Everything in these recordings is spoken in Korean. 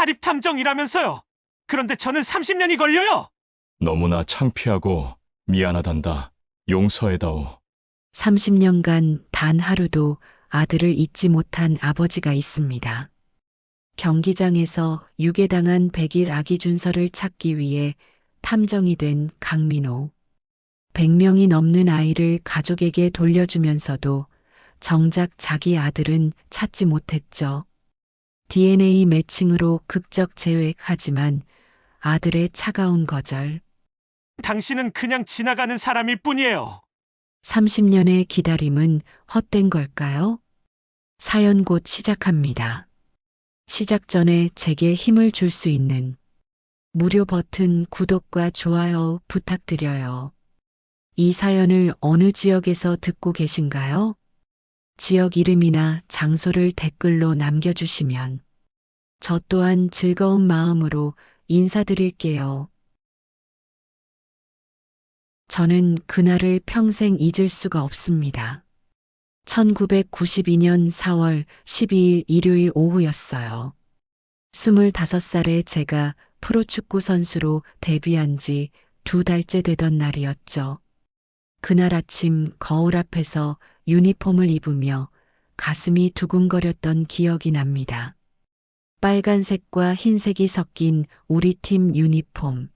사립탐정이라면서요. 그런데 저는 30년이 걸려요. 너무나 창피하고 미안하단다. 용서해다오. 30년간 단 하루도 아들을 잊지 못한 아버지가 있습니다. 경기장에서 유괴당한 100일 아기 준서를 찾기 위해 탐정이 된 강민호. 100명이 넘는 아이를 가족에게 돌려주면서도 정작 자기 아들은 찾지 못했죠. DNA 매칭으로 극적 제외하지만 아들의 차가운 거절. 당신은 그냥 지나가는 사람일 뿐이에요. 30년의 기다림은 헛된 걸까요? 사연 곧 시작합니다. 시작 전에 제게 힘을 줄 수 있는 무료 버튼 구독과 좋아요 부탁드려요. 이 사연을 어느 지역에서 듣고 계신가요? 지역 이름이나 장소를 댓글로 남겨주시면 저 또한 즐거운 마음으로 인사드릴게요. 저는 그날을 평생 잊을 수가 없습니다. 1992년 4월 12일 일요일 오후였어요. 25살의 제가 프로축구 선수로 데뷔한 지 2달째 되던 날이었죠. 그날 아침 거울 앞에서 유니폼을 입으며 가슴이 두근거렸던 기억이 납니다. 빨간색과 흰색이 섞인 우리 팀 유니폼,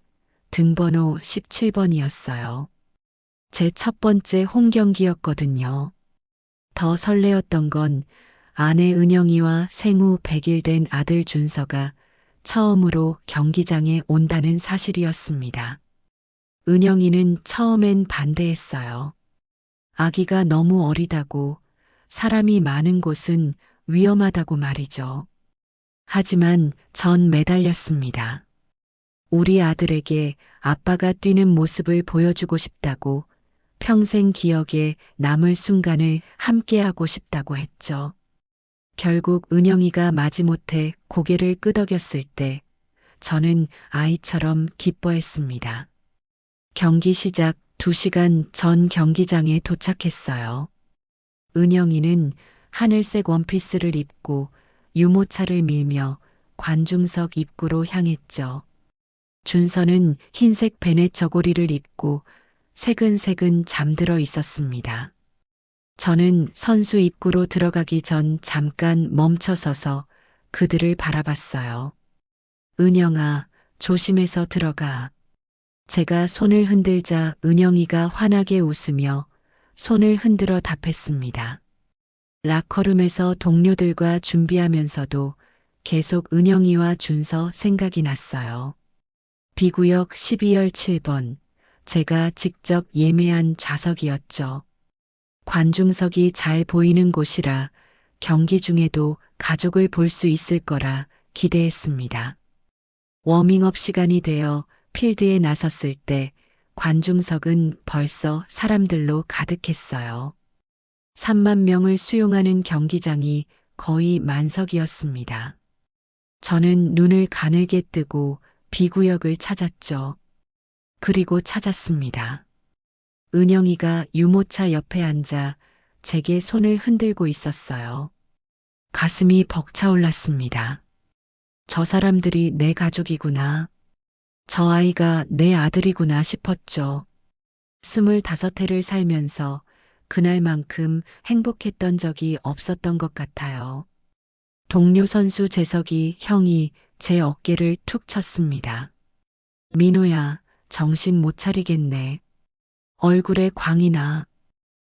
등번호 17번이었어요. 제 첫 번째 홈 경기였거든요. 더 설레었던 건 아내 은영이와 생후 100일 된 아들 준서가 처음으로 경기장에 온다는 사실이었습니다. 은영이는 처음엔 반대했어요. 아기가 너무 어리다고, 사람이 많은 곳은 위험하다고 말이죠. 하지만 전 매달렸습니다. 우리 아들에게 아빠가 뛰는 모습을 보여주고 싶다고, 평생 기억에 남을 순간을 함께하고 싶다고 했죠. 결국 은영이가 마지못해 고개를 끄덕였을 때 저는 아이처럼 기뻐했습니다. 경기 시작 2시간 전 경기장에 도착했어요. 은영이는 하늘색 원피스를 입고 유모차를 밀며 관중석 입구로 향했죠. 준서는 흰색 베넷 저고리를 입고 새근새근 잠들어 있었습니다. 저는 선수 입구로 들어가기 전 잠깐 멈춰서서 그들을 바라봤어요. 은영아, 조심해서 들어가. 제가 손을 흔들자 은영이가 환하게 웃으며 손을 흔들어 답했습니다. 라커룸에서 동료들과 준비하면서도 계속 은영이와 준서 생각이 났어요. B구역 12열 7번, 제가 직접 예매한 좌석이었죠. 관중석이 잘 보이는 곳이라 경기 중에도 가족을 볼 수 있을 거라 기대했습니다. 워밍업 시간이 되어 필드에 나섰을 때 관중석은 벌써 사람들로 가득했어요. 3만 명을 수용하는 경기장이 거의 만석이었습니다. 저는 눈을 가늘게 뜨고 B구역을 찾았죠. 그리고 찾았습니다. 은영이가 유모차 옆에 앉아 제게 손을 흔들고 있었어요. 가슴이 벅차올랐습니다. 저 사람들이 내 가족이구나. 저 아이가 내 아들이구나 싶었죠. 25해를 살면서 그날만큼 행복했던 적이 없었던 것 같아요. 동료 선수 재석이 형이 제 어깨를 툭 쳤습니다. 민호야, 정신 못 차리겠네. 얼굴에 광이 나.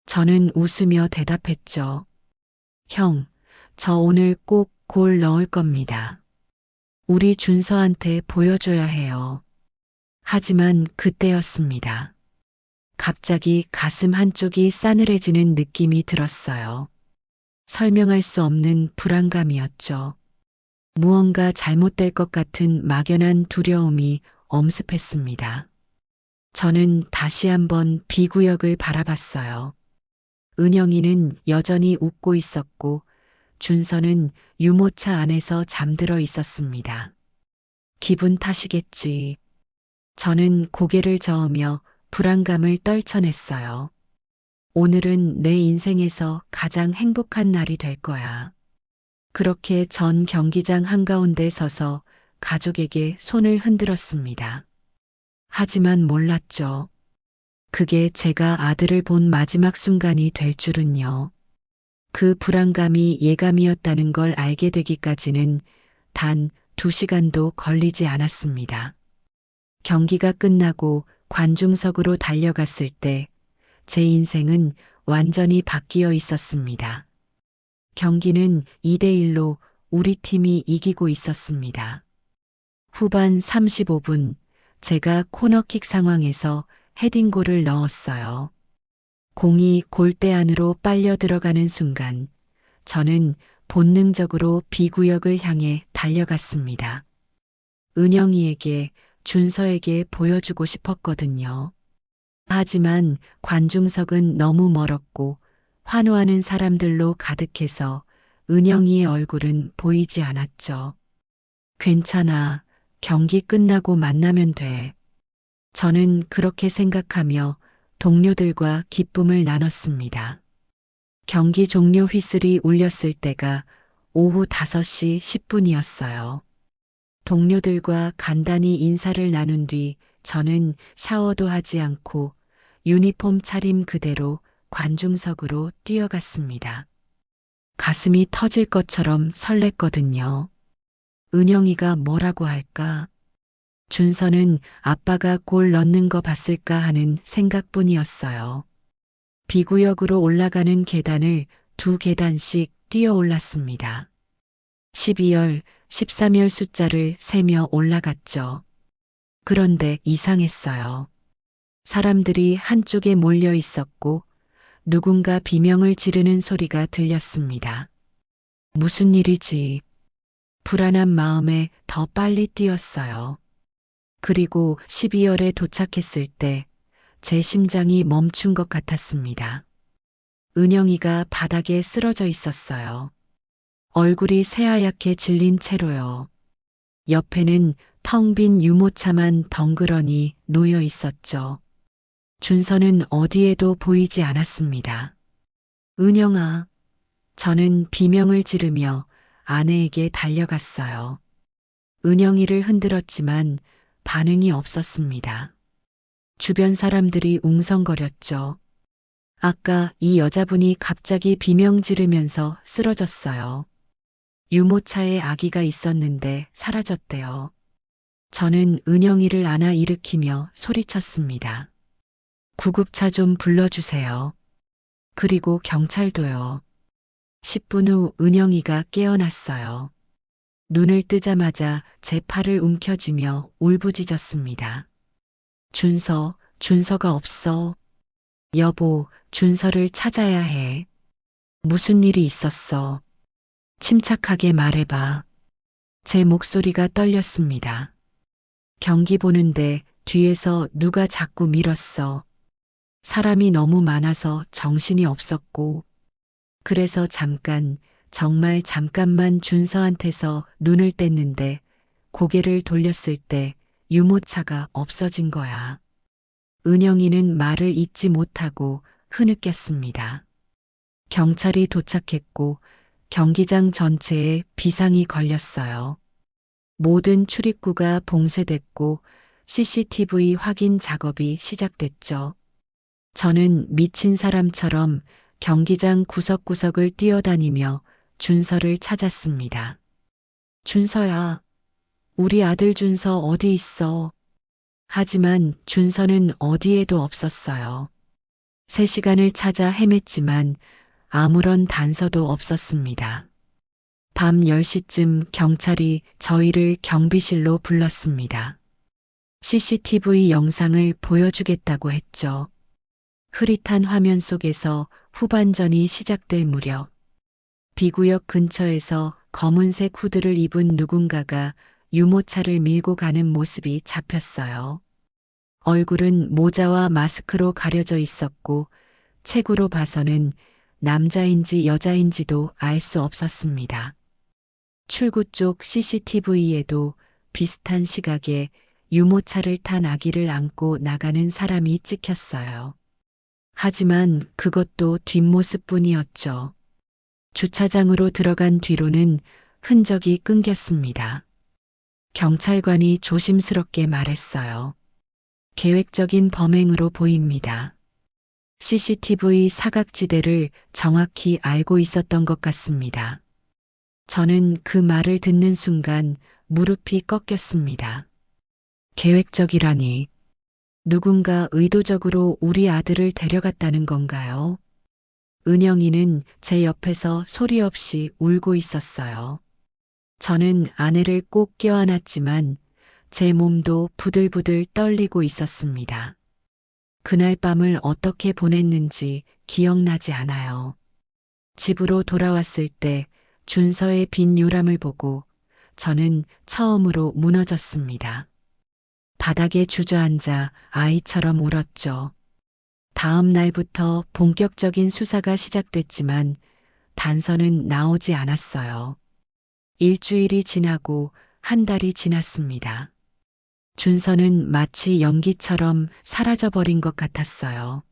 저는 웃으며 대답했죠. 형, 저 오늘 꼭 골 넣을 겁니다. 우리 준서한테 보여줘야 해요. 하지만 그때였습니다. 갑자기 가슴 한쪽이 싸늘해지는 느낌이 들었어요. 설명할 수 없는 불안감이었죠. 무언가 잘못될 것 같은 막연한 두려움이 엄습했습니다. 저는 다시 한번 B구역을 바라봤어요. 은영이는 여전히 웃고 있었고 준서는 유모차 안에서 잠들어 있었습니다. 기분 탓이겠지. 저는 고개를 저으며 불안감을 떨쳐냈어요. 오늘은 내 인생에서 가장 행복한 날이 될 거야. 그렇게 전 경기장 한가운데 서서 가족에게 손을 흔들었습니다. 하지만 몰랐죠. 그게 제가 아들을 본 마지막 순간이 될 줄은요. 그 불안감이 예감이었다는 걸 알게 되기까지는 단 2시간도 걸리지 않았습니다. 경기가 끝나고 관중석으로 달려갔을 때 제 인생은 완전히 바뀌어 있었습니다. 경기는 2대1로 우리 팀이 이기고 있었습니다. 후반 35분, 제가 코너킥 상황에서 헤딩골을 넣었어요. 공이 골대 안으로 빨려 들어가는 순간, 저는 본능적으로 B구역을 향해 달려갔습니다. 은영이에게, 준서에게 보여주고 싶었거든요. 하지만 관중석은 너무 멀었고 환호하는 사람들로 가득해서 은영이의 얼굴은 보이지 않았죠. 괜찮아. 경기 끝나고 만나면 돼. 저는 그렇게 생각하며 동료들과 기쁨을 나눴습니다. 경기 종료 휘슬이 울렸을 때가 오후 5시 10분이었어요. 동료들과 간단히 인사를 나눈 뒤 저는 샤워도 하지 않고 유니폼 차림 그대로 관중석으로 뛰어갔습니다. 가슴이 터질 것처럼 설렜거든요. 은영이가 뭐라고 할까? 준서는 아빠가 골 넣는 거 봤을까 하는 생각뿐이었어요. B구역으로 올라가는 계단을 2계단씩 뛰어 올랐습니다. 12열, 13열 숫자를 세며 올라갔죠. 그런데 이상했어요. 사람들이 한쪽에 몰려 있었고 누군가 비명을 지르는 소리가 들렸습니다. 무슨 일이지? 불안한 마음에 더 빨리 뛰었어요. 그리고 12열에 도착했을 때 제 심장이 멈춘 것 같았습니다. 은영이가 바닥에 쓰러져 있었어요. 얼굴이 새하얗게 질린 채로요. 옆에는 텅 빈 유모차만 덩그러니 놓여 있었죠. 준서는 어디에도 보이지 않았습니다. 은영아, 저는 비명을 지르며 아내에게 달려갔어요. 은영이를 흔들었지만 반응이 없었습니다. 주변 사람들이 웅성거렸죠. 아까 이 여자분이 갑자기 비명 지르면서 쓰러졌어요. 유모차에 아기가 있었는데 사라졌대요. 저는 은영이를 안아 일으키며 소리쳤습니다. 구급차 좀 불러주세요. 그리고 경찰도요. 10분 후 은영이가 깨어났어요. 눈을 뜨자마자 제 팔을 움켜쥐며 울부짖었습니다. 준서가 없어. 여보, 준서를 찾아야 해. 무슨 일이 있었어? 침착하게 말해봐. 제 목소리가 떨렸습니다. 경기 보는데 뒤에서 누가 자꾸 밀었어. 사람이 너무 많아서 정신이 없었고, 그래서 정말 잠깐만 준서한테서 눈을 뗐는데 고개를 돌렸을 때 유모차가 없어진 거야. 은영이는 말을 잇지 못하고 흐느꼈습니다. 경찰이 도착했고 경기장 전체에 비상이 걸렸어요. 모든 출입구가 봉쇄됐고 CCTV 확인 작업이 시작됐죠. 저는 미친 사람처럼 경기장 구석구석을 뛰어다니며 준서를 찾았습니다. 준서야, 우리 아들 준서 어디 있어? 하지만 준서는 어디에도 없었어요. 3시간을 찾아 헤맸지만 아무런 단서도 없었습니다. 밤 10시쯤 경찰이 저희를 경비실로 불렀습니다. CCTV 영상을 보여주겠다고 했죠. 흐릿한 화면 속에서 후반전이 시작될 무렵 B구역 근처에서 검은색 후드를 입은 누군가가 유모차를 밀고 가는 모습이 잡혔어요. 얼굴은 모자와 마스크로 가려져 있었고 책으로 봐서는 남자인지 여자인지도 알 수 없었습니다. 출구 쪽 CCTV에도 비슷한 시각에 유모차를 탄 아기를 안고 나가는 사람이 찍혔어요. 하지만 그것도 뒷모습뿐이었죠. 주차장으로 들어간 뒤로는 흔적이 끊겼습니다. 경찰관이 조심스럽게 말했어요. 계획적인 범행으로 보입니다. CCTV 사각지대를 정확히 알고 있었던 것 같습니다. 저는 그 말을 듣는 순간 무릎이 꺾였습니다. 계획적이라니. 누군가 의도적으로 우리 아들을 데려갔다는 건가요? 은영이는 제 옆에서 소리 없이 울고 있었어요. 저는 아내를 꼭 껴안았지만 제 몸도 부들부들 떨리고 있었습니다. 그날 밤을 어떻게 보냈는지 기억나지 않아요. 집으로 돌아왔을 때 준서의 빈 요람을 보고 저는 처음으로 무너졌습니다. 바닥에 주저앉아 아이처럼 울었죠. 다음 날부터 본격적인 수사가 시작됐지만 단서는 나오지 않았어요. 일주일이 지나고 한 달이 지났습니다. 준서는 마치 연기처럼 사라져버린 것 같았어요.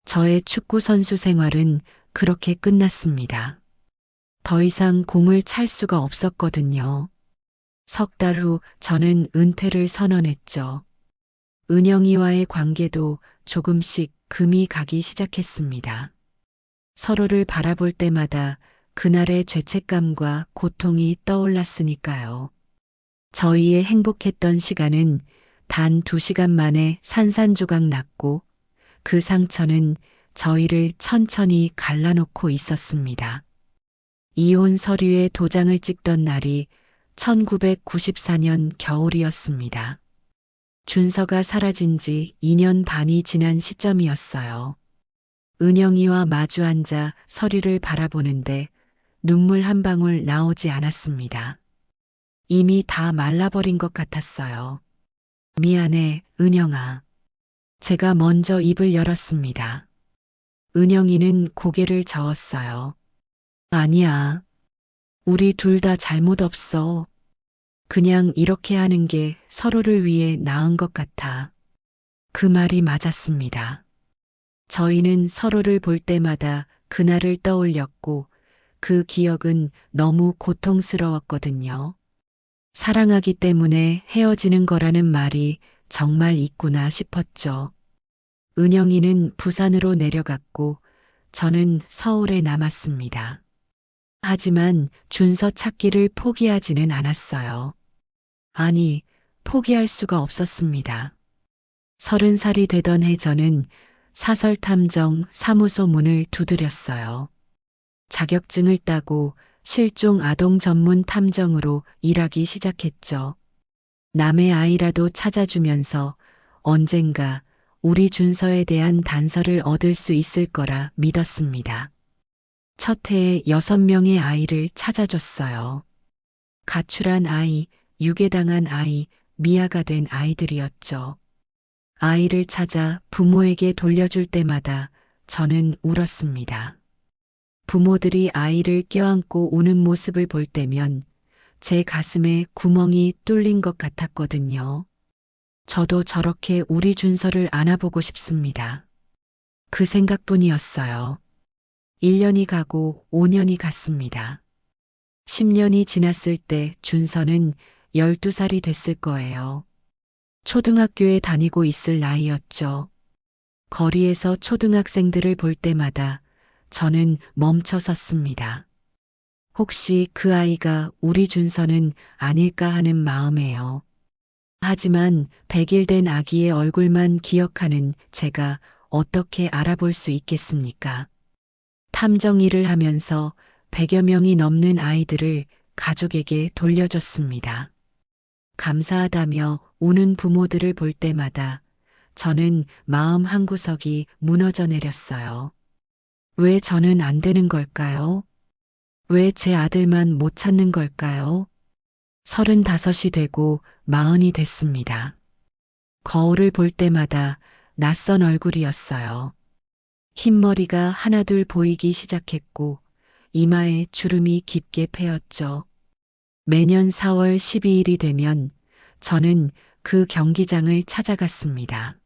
저의 축구 선수 생활은 그렇게 끝났습니다. 더 이상 공을 찰 수가 없었거든요. 석 달 후 저는 은퇴를 선언했죠. 은영이와의 관계도 조금씩 금이 가기 시작했습니다. 서로를 바라볼 때마다 그날의 죄책감과 고통이 떠올랐으니까요. 저희의 행복했던 시간은 단 2시간 만에 산산조각 났고 그 상처는 저희를 천천히 갈라놓고 있었습니다. 이혼 서류에 도장을 찍던 날이 1994년 겨울이었습니다. 준서가 사라진 지 2년 반이 지난 시점이었어요. 은영이와 마주 앉아 서류를 바라보는데 눈물 한 방울 나오지 않았습니다. 이미 다 말라버린 것 같았어요. 미안해, 은영아. 제가 먼저 입을 열었습니다. 은영이는 고개를 저었어요. 아니야. 우리 둘 다 잘못 없어. 그냥 이렇게 하는 게 서로를 위해 나은 것 같아. 그 말이 맞았습니다. 저희는 서로를 볼 때마다 그날을 떠올렸고 그 기억은 너무 고통스러웠거든요. 사랑하기 때문에 헤어지는 거라는 말이 정말 있구나 싶었죠. 은영이는 부산으로 내려갔고 저는 서울에 남았습니다. 하지만 준서 찾기를 포기하지는 않았어요. 아니, 포기할 수가 없었습니다. 30살이 되던 해 저는 사설탐정 사무소 문을 두드렸어요. 자격증을 따고 실종 아동 전문 탐정으로 일하기 시작했죠. 남의 아이라도 찾아주면서 언젠가 우리 준서에 대한 단서를 얻을 수 있을 거라 믿었습니다. 첫 해에 6명의 아이를 찾아줬어요. 가출한 아이, 유괴당한 아이, 미아가 된 아이들이었죠. 아이를 찾아 부모에게 돌려줄 때마다 저는 울었습니다. 부모들이 아이를 껴안고 우는 모습을 볼 때면 제 가슴에 구멍이 뚫린 것 같았거든요. 저도 저렇게 우리 준서를 안아보고 싶습니다. 그 생각뿐이었어요. 1년이 가고 5년이 갔습니다. 10년이 지났을 때 준서는 12살이 됐을 거예요. 초등학교에 다니고 있을 나이였죠. 거리에서 초등학생들을 볼 때마다 저는 멈춰 섰습니다. 혹시 그 아이가 우리 준서는 아닐까 하는 마음에요. 하지만 100일 된 아기의 얼굴만 기억하는 제가 어떻게 알아볼 수 있겠습니까? 탐정 일을 하면서 100여 명이 넘는 아이들을 가족에게 돌려줬습니다. 감사하다며 우는 부모들을 볼 때마다 저는 마음 한구석이 무너져 내렸어요. 왜 저는 안 되는 걸까요? 왜 제 아들만 못 찾는 걸까요? 35이 되고 40이 됐습니다. 거울을 볼 때마다 낯선 얼굴이었어요. 흰머리가 하나둘 보이기 시작했고 이마에 주름이 깊게 패였죠. 매년 4월 12일이 되면 저는 그 경기장을 찾아갔습니다.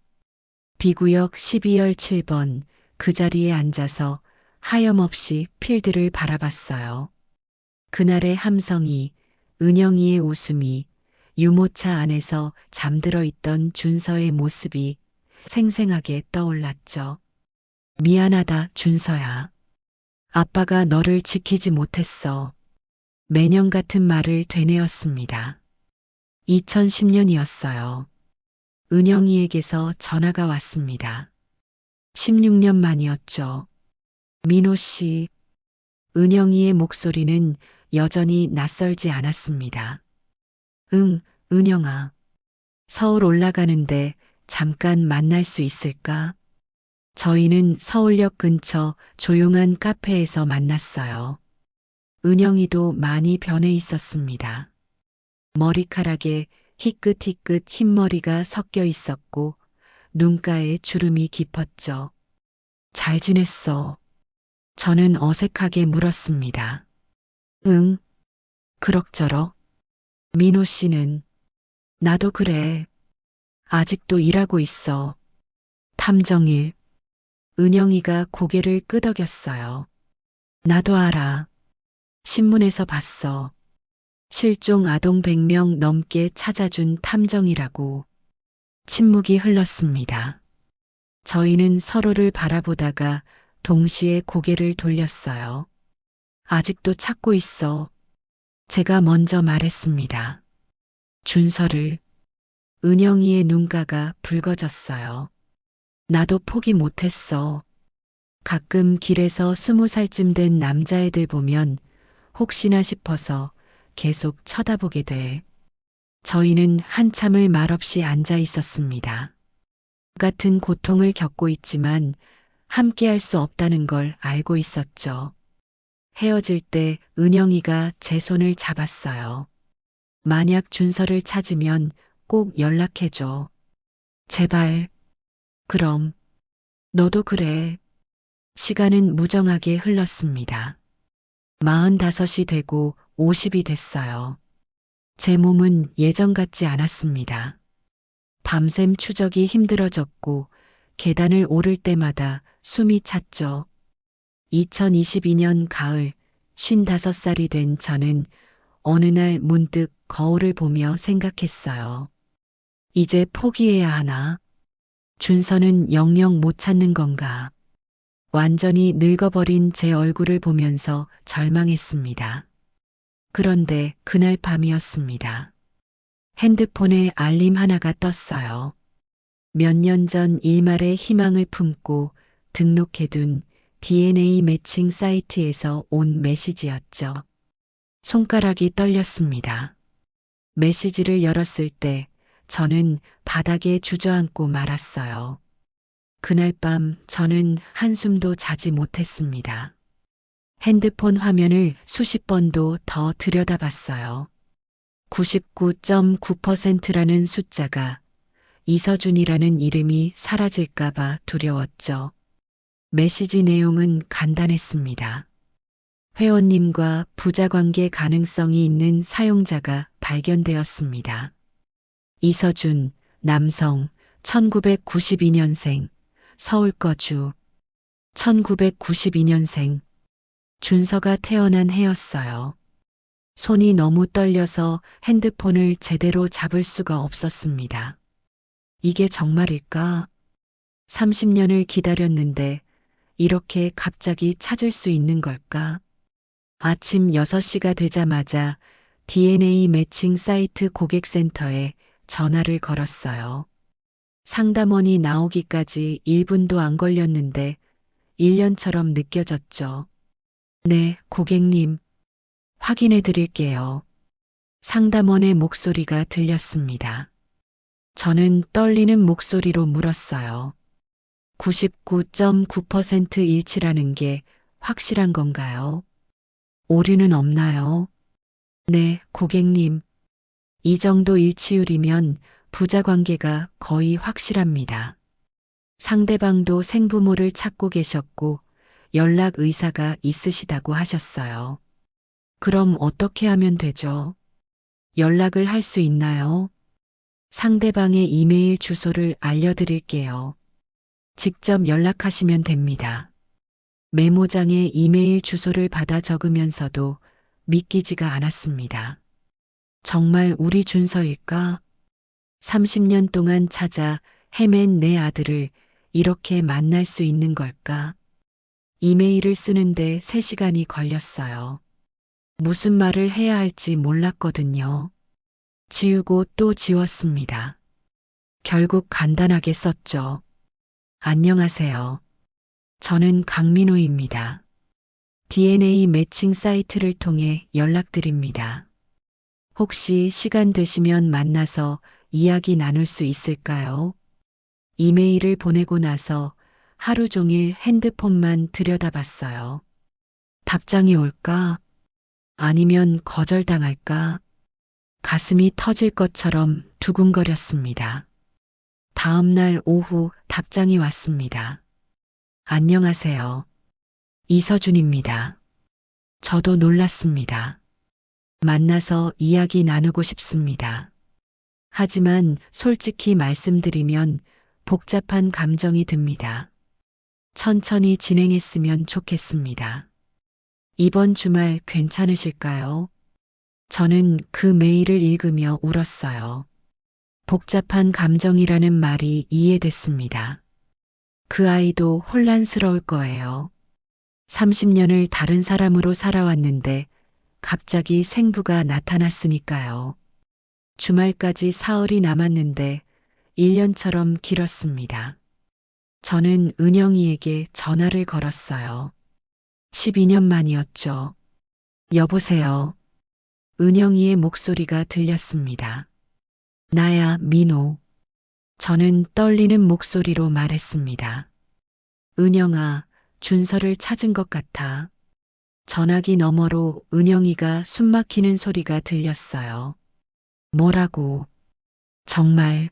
B구역 12열 7번 그 자리에 앉아서 하염없이 필드를 바라봤어요. 그날의 함성이, 은영이의 웃음이, 유모차 안에서 잠들어 있던 준서의 모습이 생생하게 떠올랐죠. 미안하다, 준서야. 아빠가 너를 지키지 못했어. 매년 같은 말을 되뇌었습니다. 2010년이었어요. 은영이에게서 전화가 왔습니다. 16년 만이었죠. 민호 씨, 은영이의 목소리는 여전히 낯설지 않았습니다. 응, 은영아. 서울 올라가는데 잠깐 만날 수 있을까? 저희는 서울역 근처 조용한 카페에서 만났어요. 은영이도 많이 변해 있었습니다. 머리카락에 희끗희끗 흰머리가 섞여 있었고 눈가에 주름이 깊었죠. 잘 지냈어? 저는 어색하게 물었습니다. 응, 그럭저럭. 민호 씨는? 나도 그래. 아직도 일하고 있어. 탐정일. 은영이가 고개를 끄덕였어요. 나도 알아. 신문에서 봤어. 실종 아동 100명 넘게 찾아준 탐정이라고. 침묵이 흘렀습니다. 저희는 서로를 바라보다가 동시에 고개를 돌렸어요. 아직도 찾고 있어. 제가 먼저 말했습니다. 준서를. 은영이의 눈가가 붉어졌어요. 나도 포기 못했어. 가끔 길에서 20살쯤 된 남자애들 보면 혹시나 싶어서 계속 쳐다보게 돼. 저희는 한참을 말없이 앉아 있었습니다. 같은 고통을 겪고 있지만 함께 할 수 없다는 걸 알고 있었죠. 헤어질 때 은영이가 제 손을 잡았어요. 만약 준서를 찾으면 꼭 연락해줘. 제발. 그럼. 너도 그래. 시간은 무정하게 흘렀습니다. 45이 되고 50이 됐어요. 제 몸은 예전 같지 않았습니다. 밤샘 추적이 힘들어졌고 계단을 오를 때마다 숨이 찼죠. 2022년 가을 55살이 된 저는 어느 날 문득 거울을 보며 생각했어요. 이제 포기해야 하나? 준서는 영영 못 찾는 건가? 완전히 늙어버린 제 얼굴을 보면서 절망했습니다. 그런데 그날 밤이었습니다. 핸드폰에 알림 하나가 떴어요. 몇 년 전 일말의 희망을 품고 등록해둔 DNA 매칭 사이트에서 온 메시지였죠. 손가락이 떨렸습니다. 메시지를 열었을 때 저는 바닥에 주저앉고 말았어요. 그날 밤 저는 한숨도 자지 못했습니다. 핸드폰 화면을 수십 번도 더 들여다봤어요. 99.9%라는 숫자가 이서준이라는 이름이 사라질까봐 두려웠죠. 메시지 내용은 간단했습니다. 회원님과 부자관계 가능성이 있는 사용자가 발견되었습니다. 이서준, 남성, 1992년생, 서울 거주. 1992년생. 준서가 태어난 해였어요. 손이 너무 떨려서 핸드폰을 제대로 잡을 수가 없었습니다. 이게 정말일까? 30년을 기다렸는데 이렇게 갑자기 찾을 수 있는 걸까? 아침 6시가 되자마자 DNA 매칭 사이트 고객센터에 전화를 걸었어요. 상담원이 나오기까지 1분도 안 걸렸는데 1년처럼 느껴졌죠. 네, 고객님. 확인해 드릴게요. 상담원의 목소리가 들렸습니다. 저는 떨리는 목소리로 물었어요. 99.9% 일치라는 게 확실한 건가요? 오류는 없나요? 네, 고객님. 이 정도 일치율이면 부자 관계가 거의 확실합니다. 상대방도 생부모를 찾고 계셨고 연락 의사가 있으시다고 하셨어요. 그럼 어떻게 하면 되죠? 연락을 할 수 있나요? 상대방의 이메일 주소를 알려드릴게요. 직접 연락하시면 됩니다. 메모장에 이메일 주소를 받아 적으면서도 믿기지가 않았습니다. 정말 우리 준서일까? 30년 동안 찾아 헤맨 내 아들을 이렇게 만날 수 있는 걸까? 이메일을 쓰는데 3시간이 걸렸어요. 무슨 말을 해야 할지 몰랐거든요. 지우고 또 지웠습니다. 결국 간단하게 썼죠. 안녕하세요. 저는 강민호입니다. DNA 매칭 사이트를 통해 연락드립니다. 혹시 시간 되시면 만나서 이야기 나눌 수 있을까요? 이메일을 보내고 나서 하루 종일 핸드폰만 들여다봤어요. 답장이 올까? 아니면 거절당할까? 가슴이 터질 것처럼 두근거렸습니다. 다음 날 오후 답장이 왔습니다. 안녕하세요. 이서준입니다. 저도 놀랐습니다. 만나서 이야기 나누고 싶습니다. 하지만 솔직히 말씀드리면 복잡한 감정이 듭니다. 천천히 진행했으면 좋겠습니다. 이번 주말 괜찮으실까요? 저는 그 메일을 읽으며 울었어요. 복잡한 감정이라는 말이 이해됐습니다. 그 아이도 혼란스러울 거예요. 30년을 다른 사람으로 살아왔는데 갑자기 생부가 나타났으니까요. 주말까지 사흘이 남았는데 1년처럼 길었습니다. 저는 은영이에게 전화를 걸었어요. 12년 만이었죠. 여보세요. 은영이의 목소리가 들렸습니다. 나야, 민호. 저는 떨리는 목소리로 말했습니다. 은영아, 준서를 찾은 것 같아. 전화기 너머로 은영이가 숨막히는 소리가 들렸어요. 뭐라고? 정말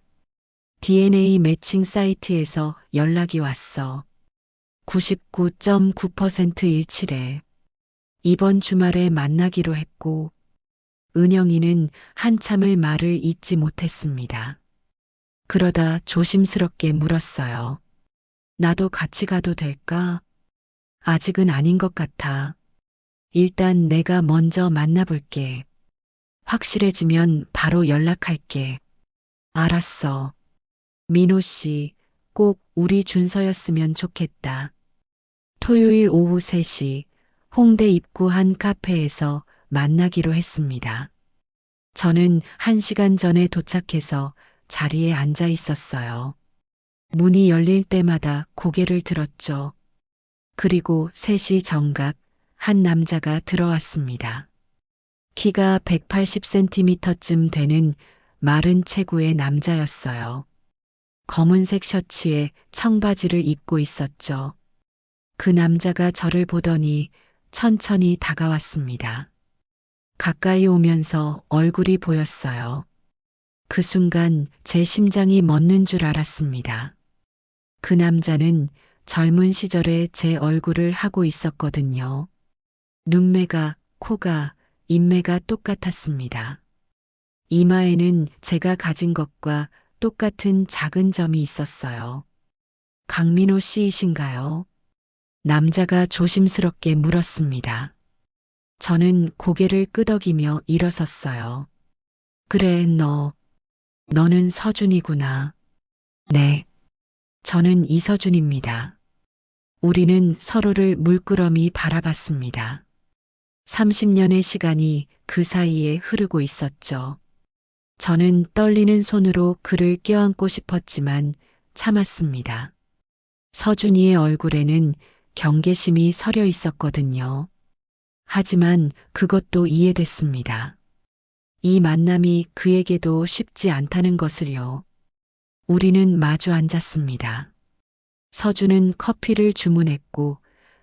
DNA 매칭 사이트에서 연락이 왔어. 99.9% 일치래. 이번 주말에 만나기로 했고, 은영이는 한참을 말을 잇지 못했습니다. 그러다 조심스럽게 물었어요. 나도 같이 가도 될까? 아직은 아닌 것 같아. 일단 내가 먼저 만나볼게. 확실해지면 바로 연락할게. 알았어. 민호 씨, 꼭 우리 준서였으면 좋겠다. 토요일 오후 3시 홍대 입구 한 카페에서 만나기로 했습니다. 저는 1시간 전에 도착해서 자리에 앉아 있었어요. 문이 열릴 때마다 고개를 들었죠. 그리고 3시 정각 한 남자가 들어왔습니다. 키가 180cm쯤 되는 마른 체구의 남자였어요. 검은색 셔츠에 청바지를 입고 있었죠. 그 남자가 저를 보더니 천천히 다가왔습니다. 가까이 오면서 얼굴이 보였어요. 그 순간 제 심장이 멎는 줄 알았습니다. 그 남자는 젊은 시절에 제 얼굴을 하고 있었거든요. 눈매가, 코가, 인매가 똑같았습니다. 이마에는 제가 가진 것과 똑같은 작은 점이 있었어요. 강민호 씨이신가요? 남자가 조심스럽게 물었습니다. 저는 고개를 끄덕이며 일어섰어요. 그래, 너는 서준이구나. 네. 저는 이서준입니다. 우리는 서로를 물끄러미 바라봤습니다. 30년의 시간이 그 사이에 흐르고 있었죠. 저는 떨리는 손으로 그를 껴안고 싶었지만 참았습니다. 서준이의 얼굴에는 경계심이 서려 있었거든요. 하지만 그것도 이해됐습니다. 이 만남이 그에게도 쉽지 않다는 것을요. 우리는 마주 앉았습니다. 서준은 커피를 주문했고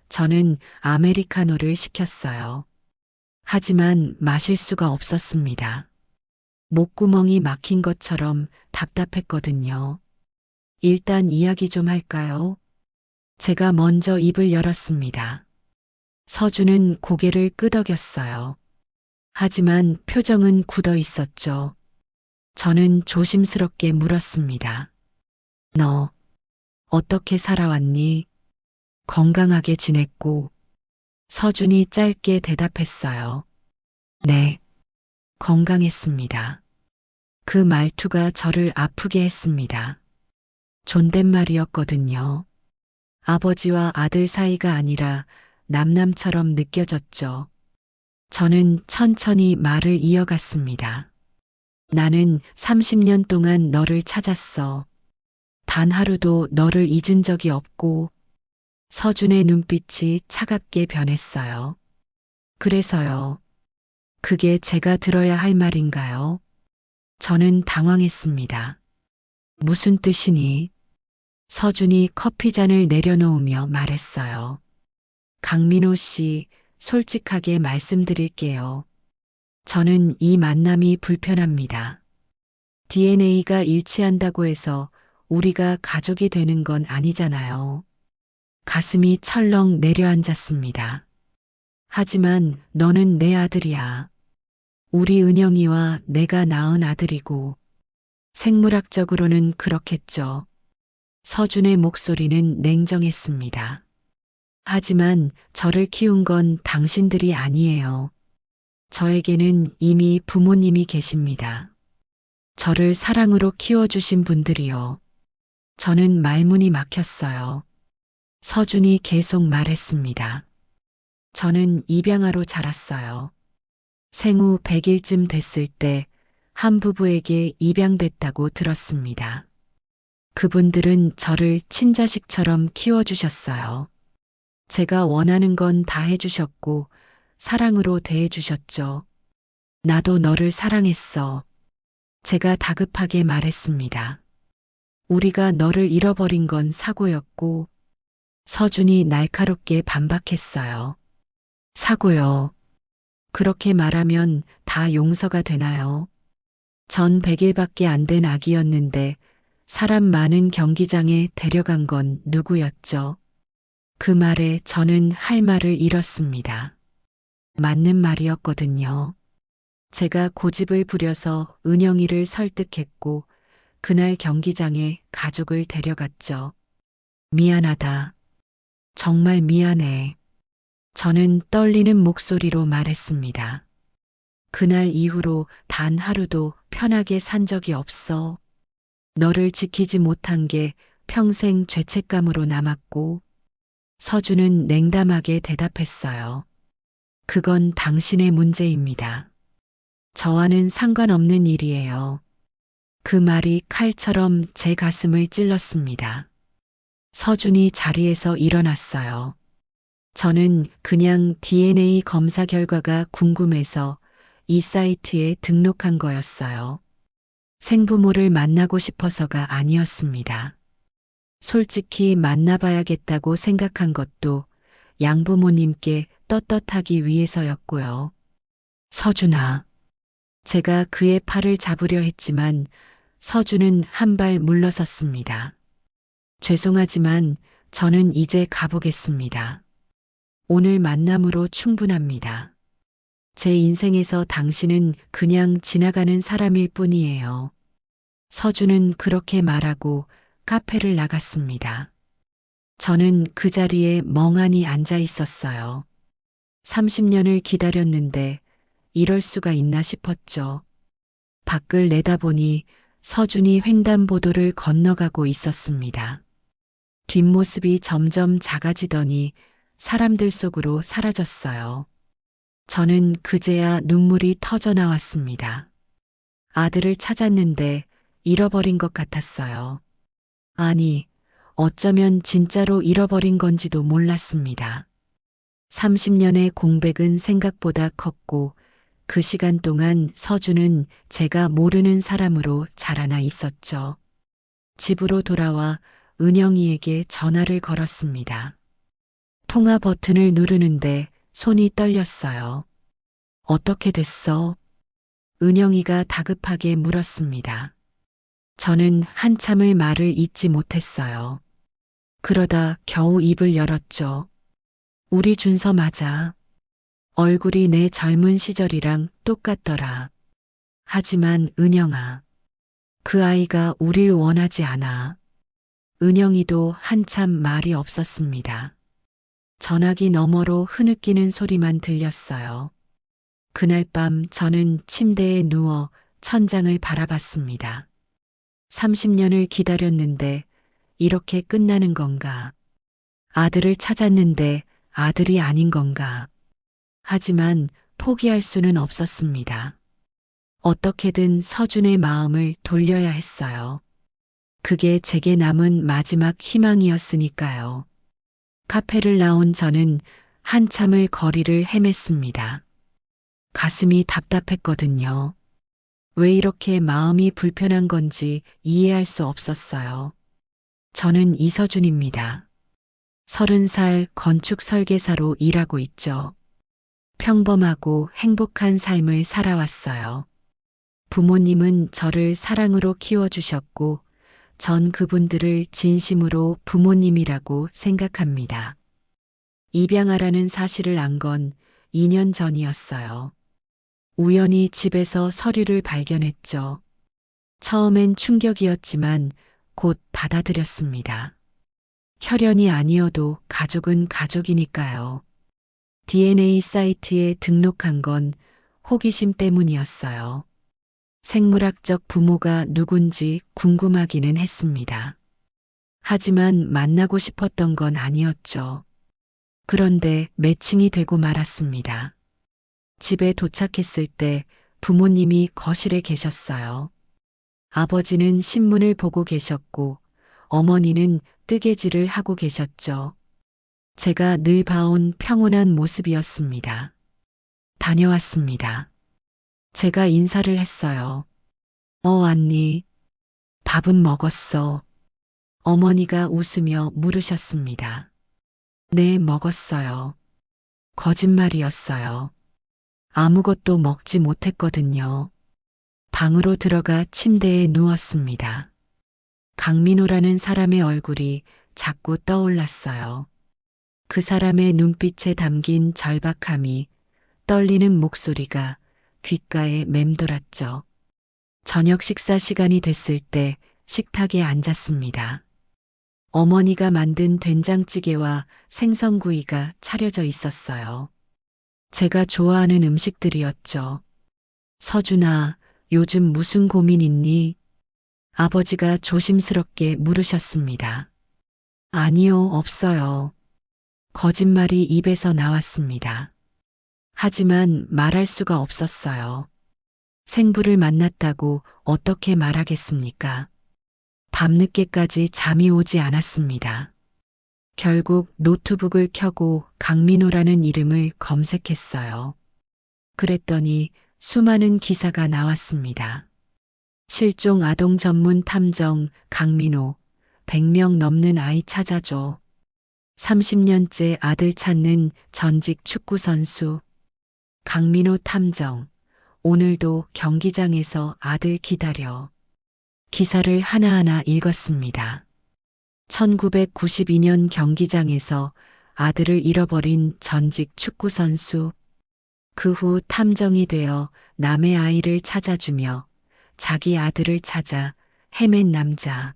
저는 아메리카노를 시켰어요. 하지만 마실 수가 없었습니다. 목구멍이 막힌 것처럼 답답했거든요. 일단 이야기 좀 할까요? 제가 먼저 입을 열었습니다. 서준은 고개를 끄덕였어요. 하지만 표정은 굳어 있었죠. 저는 조심스럽게 물었습니다. 너 어떻게 살아왔니? 건강하게 지냈고. 서준이 짧게 대답했어요. 네. 건강했습니다. 그 말투가 저를 아프게 했습니다. 존댓말이었거든요. 아버지와 아들 사이가 아니라 남남처럼 느껴졌죠. 저는 천천히 말을 이어갔습니다. 나는 30년 동안 너를 찾았어. 단 하루도 너를 잊은 적이 없고 서준의 눈빛이 차갑게 변했어요. 그래서요. 그게 제가 들어야 할 말인가요? 저는 당황했습니다. 무슨 뜻이니? 서준이 커피잔을 내려놓으며 말했어요. 강민호 씨, 솔직하게 말씀드릴게요. 저는 이 만남이 불편합니다. DNA가 일치한다고 해서 우리가 가족이 되는 건 아니잖아요. 가슴이 철렁 내려앉았습니다. 하지만 너는 내 아들이야. 우리 은영이와 내가 낳은 아들이고 생물학적으로는 그렇겠죠. 서준의 목소리는 냉정했습니다. 하지만 저를 키운 건 당신들이 아니에요. 저에게는 이미 부모님이 계십니다. 저를 사랑으로 키워주신 분들이요. 저는 말문이 막혔어요. 서준이 계속 말했습니다. 저는 입양아로 자랐어요. 생후 100일쯤 됐을 때 한 부부에게 입양됐다고 들었습니다. 그분들은 저를 친자식처럼 키워주셨어요. 제가 원하는 건 다 해주셨고 사랑으로 대해주셨죠. 나도 너를 사랑했어. 제가 다급하게 말했습니다. 우리가 너를 잃어버린 건 사고였고 서준이 날카롭게 반박했어요. 사고요. 그렇게 말하면 다 용서가 되나요? 전 100일밖에 안 된 아기였는데 사람 많은 경기장에 데려간 건 누구였죠? 그 말에 저는 할 말을 잃었습니다. 맞는 말이었거든요. 제가 고집을 부려서 은영이를 설득했고 그날 경기장에 가족을 데려갔죠. 미안하다. 정말 미안해. 저는 떨리는 목소리로 말했습니다. 그날 이후로 단 하루도 편하게 산 적이 없어. 너를 지키지 못한 게 평생 죄책감으로 남았고 서준은 냉담하게 대답했어요. 그건 당신의 문제입니다. 저와는 상관없는 일이에요. 그 말이 칼처럼 제 가슴을 찔렀습니다. 서준이 자리에서 일어났어요. 저는 그냥 DNA 검사 결과가 궁금해서 이 사이트에 등록한 거였어요. 생부모를 만나고 싶어서가 아니었습니다. 솔직히 만나봐야겠다고 생각한 것도 양부모님께 떳떳하기 위해서였고요. 서준아. 제가 그의 팔을 잡으려 했지만 서준은 한 발 물러섰습니다. 죄송하지만 저는 이제 가보겠습니다. 오늘 만남으로 충분합니다. 제 인생에서 당신은 그냥 지나가는 사람일 뿐이에요. 서준은 그렇게 말하고 카페를 나갔습니다. 저는 그 자리에 멍하니 앉아 있었어요. 30년을 기다렸는데 이럴 수가 있나 싶었죠. 밖을 내다보니 서준이 횡단보도를 건너가고 있었습니다. 뒷모습이 점점 작아지더니 사람들 속으로 사라졌어요. 저는 그제야 눈물이 터져 나왔습니다. 아들을 찾았는데 잃어버린 것 같았어요. 아니, 어쩌면 진짜로 잃어버린 건지도 몰랐습니다. 30년의 공백은 생각보다 컸고 그 시간 동안 서준은 제가 모르는 사람으로 자라나 있었죠. 집으로 돌아와 은영이에게 전화를 걸었습니다. 통화 버튼을 누르는데 손이 떨렸어요. 어떻게 됐어? 은영이가 다급하게 물었습니다. 저는 한참을 말을 잇지 못했어요. 그러다 겨우 입을 열었죠. 우리 준서 맞아. 얼굴이 내 젊은 시절이랑 똑같더라. 하지만 은영아, 그 아이가 우릴 원하지 않아. 은영이도 한참 말이 없었습니다. 전화기 너머로 흐느끼는 소리만 들렸어요. 그날 밤 저는 침대에 누워 천장을 바라봤습니다. 30년을 기다렸는데 이렇게 끝나는 건가? 아들을 찾았는데 아들이 아닌 건가? 하지만 포기할 수는 없었습니다. 어떻게든 서준의 마음을 돌려야 했어요. 그게 제게 남은 마지막 희망이었으니까요. 카페를 나온 저는 한참을 거리를 헤맸습니다. 가슴이 답답했거든요. 왜 이렇게 마음이 불편한 건지 이해할 수 없었어요. 저는 이서준입니다. 30살 건축 설계사로 일하고 있죠. 평범하고 행복한 삶을 살아왔어요. 부모님은 저를 사랑으로 키워주셨고, 전 그분들을 진심으로 부모님이라고 생각합니다. 입양하라는 사실을 안 건 2년 전이었어요. 우연히 집에서 서류를 발견했죠. 처음엔 충격이었지만 곧 받아들였습니다. 혈연이 아니어도 가족은 가족이니까요. DNA 사이트에 등록한 건 호기심 때문이었어요. 생물학적 부모가 누군지 궁금하기는 했습니다. 하지만 만나고 싶었던 건 아니었죠. 그런데 매칭이 되고 말았습니다. 집에 도착했을 때 부모님이 거실에 계셨어요. 아버지는 신문을 보고 계셨고 어머니는 뜨개질을 하고 계셨죠. 제가 늘 봐온 평온한 모습이었습니다. 다녀왔습니다. 제가 인사를 했어요. 왔니? 밥은 먹었어. 어머니가 웃으며 물으셨습니다. 네, 먹었어요. 거짓말이었어요. 아무것도 먹지 못했거든요. 방으로 들어가 침대에 누웠습니다. 강민호라는 사람의 얼굴이 자꾸 떠올랐어요. 그 사람의 눈빛에 담긴 절박함이, 떨리는 목소리가 귓가에 맴돌았죠. 저녁 식사 시간이 됐을 때 식탁에 앉았습니다. 어머니가 만든 된장찌개와 생선구이가 차려져 있었어요. 제가 좋아하는 음식들이었죠. 서준아, 요즘 무슨 고민 있니? 아버지가 조심스럽게 물으셨습니다. 아니요, 없어요. 거짓말이 입에서 나왔습니다. 하지만 말할 수가 없었어요. 생부를 만났다고 어떻게 말하겠습니까? 밤늦게까지 잠이 오지 않았습니다. 결국 노트북을 켜고 강민호라는 이름을 검색했어요. 그랬더니 수많은 기사가 나왔습니다. 실종 아동 전문 탐정 강민호, 100명 넘는 아이 찾아줘. 30년째 아들 찾는 전직 축구선수. 강민호 탐정, 오늘도 경기장에서 아들 기다려. 기사를 하나하나 읽었습니다. 1992년 경기장에서 아들을 잃어버린 전직 축구선수. 그 후 탐정이 되어 남의 아이를 찾아주며 자기 아들을 찾아 헤맨 남자.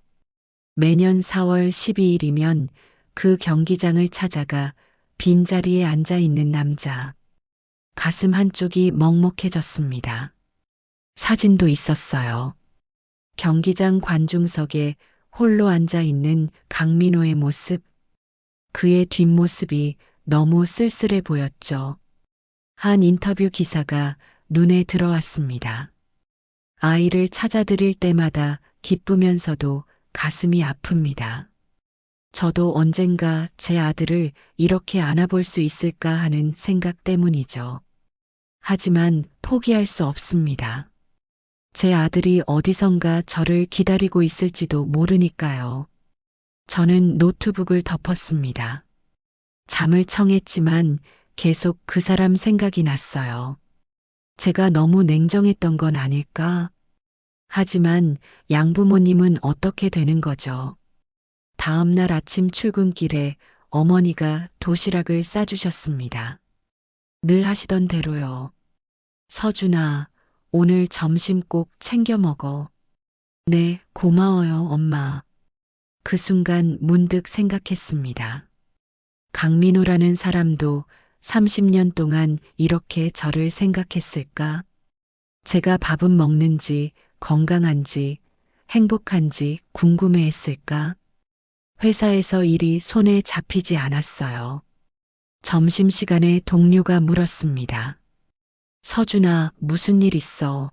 매년 4월 12일이면 그 경기장을 찾아가 빈자리에 앉아 있는 남자. 가슴 한쪽이 먹먹해졌습니다. 사진도 있었어요. 경기장 관중석에 홀로 앉아 있는 강민호의 모습. 그의 뒷모습이 너무 쓸쓸해 보였죠. 한 인터뷰 기사가 눈에 들어왔습니다. 아이를 찾아드릴 때마다 기쁘면서도 가슴이 아픕니다. 저도 언젠가 제 아들을 이렇게 안아볼 수 있을까 하는 생각 때문이죠. 하지만 포기할 수 없습니다. 제 아들이 어디선가 저를 기다리고 있을지도 모르니까요. 저는 노트북을 덮었습니다. 잠을 청했지만 계속 그 사람 생각이 났어요. 제가 너무 냉정했던 건 아닐까? 하지만 양부모님은 어떻게 되는 거죠? 다음 날 아침 출근길에 어머니가 도시락을 싸주셨습니다. 늘 하시던 대로요. 서준아, 오늘 점심 꼭 챙겨 먹어. 네, 고마워요, 엄마. 그 순간 문득 생각했습니다. 강민호라는 사람도 30년 동안 이렇게 저를 생각했을까? 제가 밥은 먹는지, 건강한지, 행복한지 궁금해했을까? 회사에서 일이 손에 잡히지 않았어요. 점심시간에 동료가 물었습니다. 서준아, 무슨 일 있어?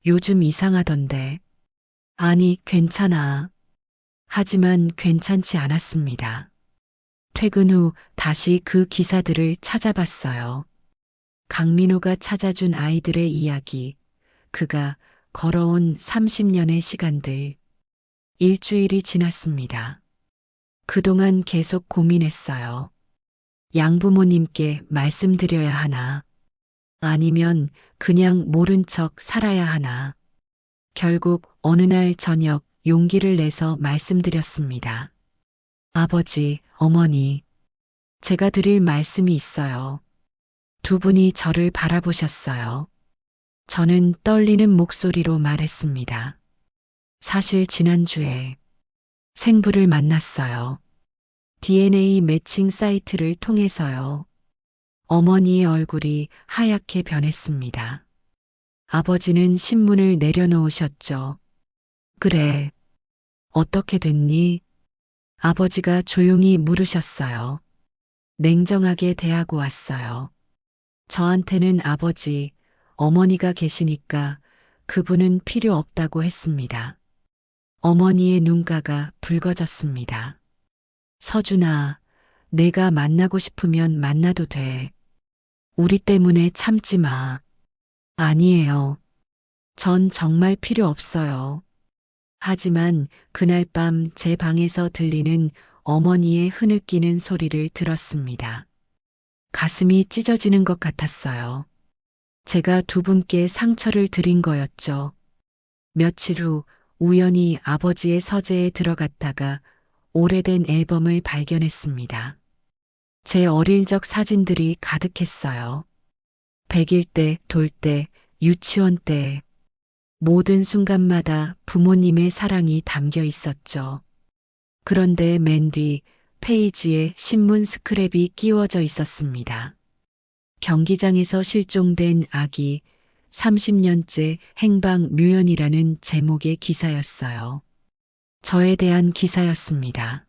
요즘 이상하던데. 아니, 괜찮아. 하지만 괜찮지 않았습니다. 퇴근 후 다시 그 기사들을 찾아봤어요. 강민호가 찾아준 아이들의 이야기, 그가 걸어온 30년의 시간들. 일주일이 지났습니다. 그동안 계속 고민했어요. 양부모님께 말씀드려야 하나? 아니면 그냥 모른 척 살아야 하나? 결국 어느 날 저녁 용기를 내서 말씀드렸습니다. 아버지, 어머니, 제가 드릴 말씀이 있어요. 두 분이 저를 바라보셨어요. 저는 떨리는 목소리로 말했습니다. 사실 지난주에 생부를 만났어요. DNA 매칭 사이트를 통해서요. 어머니의 얼굴이 하얗게 변했습니다. 아버지는 신문을 내려놓으셨죠. 그래. 어떻게 됐니? 아버지가 조용히 물으셨어요. 냉정하게 대하고 왔어요. 저한테는 아버지, 어머니가 계시니까 그분은 필요 없다고 했습니다. 어머니의 눈가가 붉어졌습니다. 서준아, 내가 만나고 싶으면 만나도 돼. 우리 때문에 참지 마. 아니에요. 전 정말 필요 없어요. 하지만 그날 밤 제 방에서 들리는 어머니의 흐느끼는 소리를 들었습니다. 가슴이 찢어지는 것 같았어요. 제가 두 분께 상처를 드린 거였죠. 며칠 후 우연히 아버지의 서재에 들어갔다가 오래된 앨범을 발견했습니다. 제 어릴 적 사진들이 가득했어요. 100일 때, 돌 때, 유치원 때, 모든 순간마다 부모님의 사랑이 담겨 있었죠. 그런데 맨 뒤 페이지에 신문 스크랩이 끼워져 있었습니다. 경기장에서 실종된 아기 30년째 행방묘연이라는 제목의 기사였어요. 저에 대한 기사였습니다.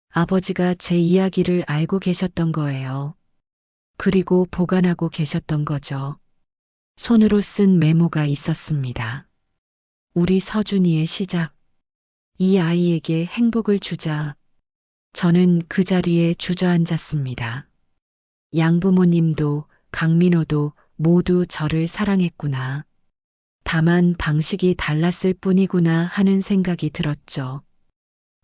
아버지가 제 이야기를 알고 계셨던 거예요. 그리고 보관하고 계셨던 거죠. 손으로 쓴 메모가 있었습니다. 우리 서준이의 시작. 이 아이에게 행복을 주자. 저는 그 자리에 주저앉았습니다. 양부모님도 강민호도 모두 저를 사랑했구나. 다만 방식이 달랐을 뿐이구나 하는 생각이 들었죠.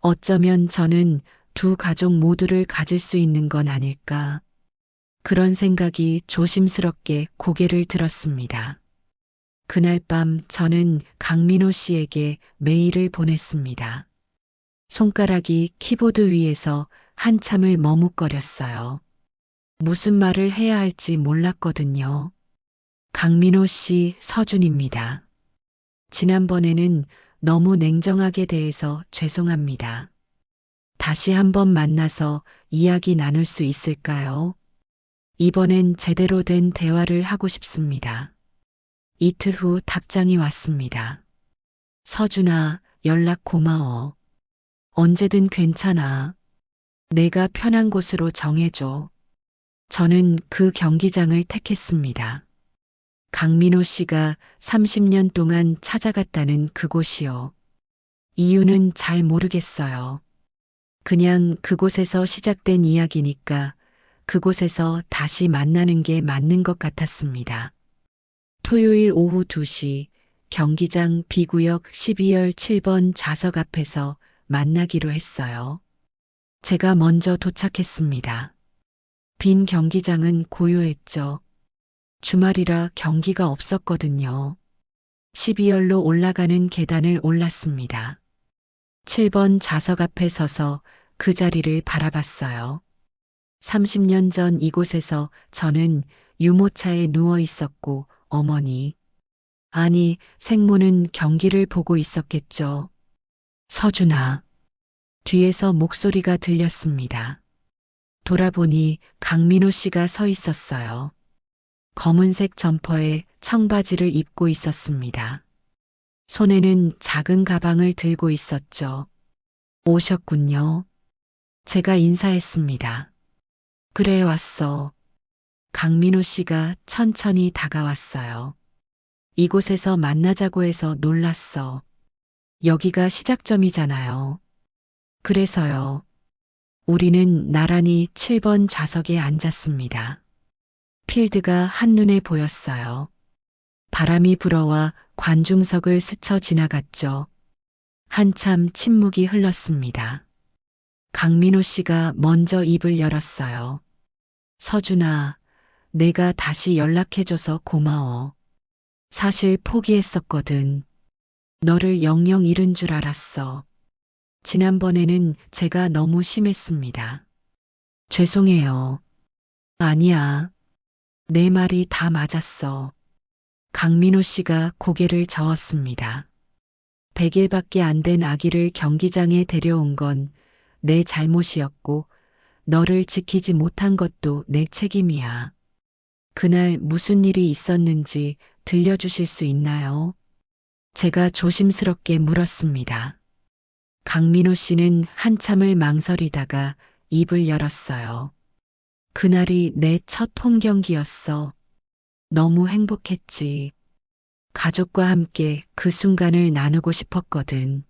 어쩌면 저는 두 가족 모두를 가질 수 있는 건 아닐까. 그런 생각이 조심스럽게 고개를 들었습니다. 그날 밤 저는 강민호 씨에게 메일을 보냈습니다. 손가락이 키보드 위에서 한참을 머뭇거렸어요. 무슨 말을 해야 할지 몰랐거든요. 강민호 씨, 서준입니다. 지난번에는 너무 냉정하게 대해서 죄송합니다. 다시 한번 만나서 이야기 나눌 수 있을까요? 이번엔 제대로 된 대화를 하고 싶습니다. 이틀 후 답장이 왔습니다. 서준아, 연락 고마워. 언제든 괜찮아. 내가 편한 곳으로 정해줘. 저는 그 경기장을 택했습니다. 강민호 씨가 30년 동안 찾아갔다는 그곳이요. 이유는 잘 모르겠어요. 그냥 그곳에서 시작된 이야기니까 그곳에서 다시 만나는 게 맞는 것 같았습니다. 토요일 오후 2시 경기장 B구역 12열 7번 좌석 앞에서 만나기로 했어요. 제가 먼저 도착했습니다. 빈 경기장은 고요했죠. 주말이라 경기가 없었거든요. 12열로 올라가는 계단을 올랐습니다. 7번 좌석 앞에 서서 그 자리를 바라봤어요. 30년 전 이곳에서 저는 유모차에 누워 있었고 어머니, 아니 생모는 경기를 보고 있었겠죠. 서준아. 뒤에서 목소리가 들렸습니다. 돌아보니 강민호 씨가 서 있었어요. 검은색 점퍼에 청바지를 입고 있었습니다. 손에는 작은 가방을 들고 있었죠. 오셨군요. 제가 인사했습니다. 그래 왔어. 강민호 씨가 천천히 다가왔어요. 이곳에서 만나자고 해서 놀랐어. 여기가 시작점이잖아요. 그래서요. 우리는 나란히 7번 좌석에 앉았습니다. 필드가 한눈에 보였어요. 바람이 불어와 관중석을 스쳐 지나갔죠. 한참 침묵이 흘렀습니다. 강민호 씨가 먼저 입을 열었어요. 서준아, 내가 다시 연락해줘서 고마워. 사실 포기했었거든. 너를 영영 잃은 줄 알았어. 지난번에는 제가 너무 심했습니다. 죄송해요. 아니야. 내 말이 다 맞았어. 강민호 씨가 고개를 저었습니다. 100일밖에 안 된 아기를 경기장에 데려온 건 내 잘못이었고 너를 지키지 못한 것도 내 책임이야. 그날 무슨 일이 있었는지 들려주실 수 있나요? 제가 조심스럽게 물었습니다. 강민호 씨는 한참을 망설이다가 입을 열었어요. 그날이 내 첫 홈경기였어. 너무 행복했지. 가족과 함께 그 순간을 나누고 싶었거든.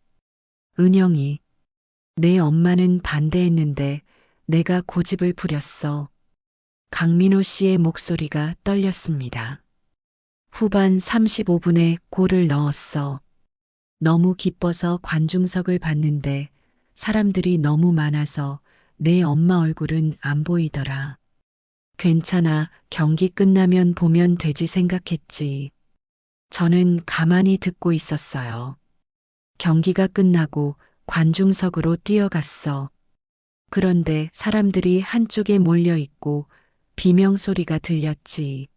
은영이, 내 엄마는 반대했는데 내가 고집을 부렸어. 강민호 씨의 목소리가 떨렸습니다. 후반 35분에 골을 넣었어. 너무 기뻐서 관중석을 봤는데 사람들이 너무 많아서 내 엄마 얼굴은 안 보이더라. 괜찮아, 경기 끝나면 보면 되지 생각했지. 저는 가만히 듣고 있었어요. 경기가 끝나고 관중석으로 뛰어갔어. 그런데 사람들이 한쪽에 몰려 있고 비명소리가 들렸지.